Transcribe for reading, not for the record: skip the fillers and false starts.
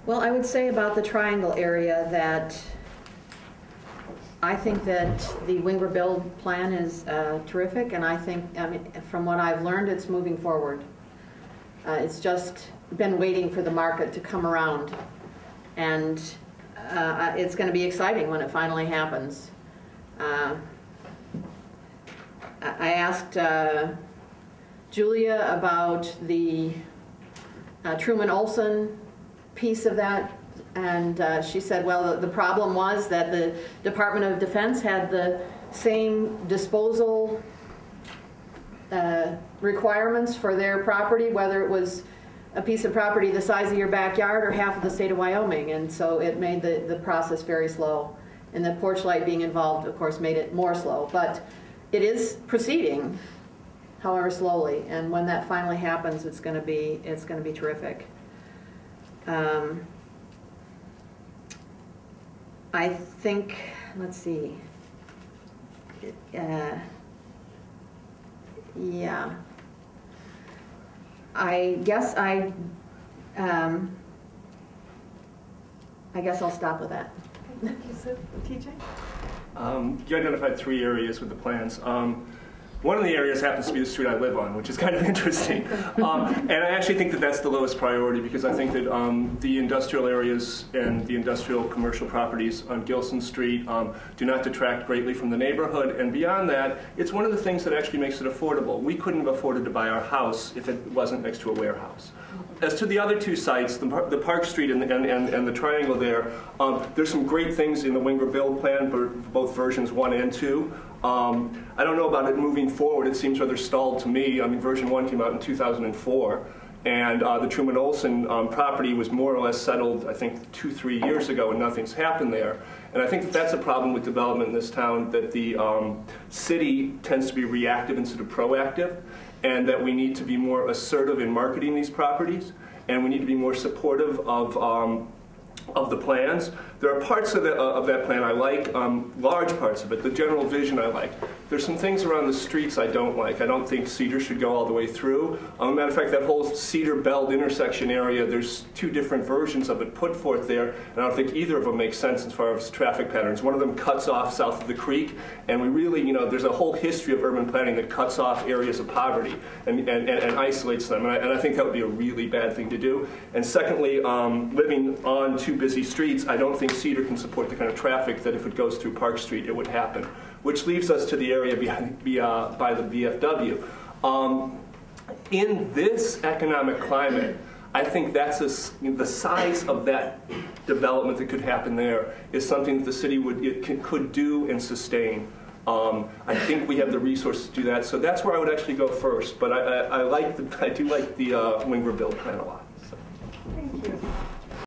Well, I would say about the triangle area that I think that the Winger build plan is terrific, and I think, I mean, from what I've learned, it's moving forward. It's just been waiting for the market to come around, and it's going to be exciting when it finally happens. I asked Julia about the Truman Olson piece of that, and she said, well, the problem was that the Department of Defense had the same disposal requirements for their property, whether it was a piece of property the size of your backyard or half of the state of Wyoming, and so it made the process very slow. And the porch light being involved, of course, made it more slow. But it is proceeding, however slowly, and when that finally happens, it's going to be terrific. I think, let's see, yeah, I guess I'll stop with that. Thank you, Sue. TJ? You identified 3 areas with the plans. One of the areas happens to be the street I live on, which is kind of interesting. And I actually think that that's the lowest priority, because I think that the industrial areas and the industrial commercial properties on Gilson Street do not detract greatly from the neighborhood. And beyond that, it's one of the things that actually makes it affordable. We couldn't have afforded to buy our house if it wasn't next to a warehouse. As to the other 2 sites, the Park Street and the triangle there, there's some great things in the Winger build plan, both versions 1 and 2. I don't know about it moving forward. It seems rather stalled to me. I mean, version 1 came out in 2004, and the Truman Olson property was more or less settled, I think, 2-3 years ago, and nothing's happened there. And I think that that's a problem with development in this town, that the city tends to be reactive instead of proactive, and that we need to be more assertive in marketing these properties, and we need to be more supportive of the plans. There are parts of that plan I like, large parts of it. The general vision I like. There's some things around the streets I don't like. I don't think Cedar should go all the way through. Matter of fact, that whole Cedar Beld intersection area, there's 2 different versions of it put forth there, and I don't think either of them make sense as far as traffic patterns. One of them cuts off south of the creek, and we really, there's a whole history of urban planning that cuts off areas of poverty and isolates them, and I think that would be a really bad thing to do. And secondly, living on 2 busy streets, I don't think Cedar can support the kind of traffic that if it goes through Park Street, it would happen. Which leaves us to the area by the VFW. In this economic climate, I think that's the size of that development that could happen there is something that the city could do and sustain. I think we have the resources to do that, so that's where I would actually go first. But I do like the Winger build plan a lot.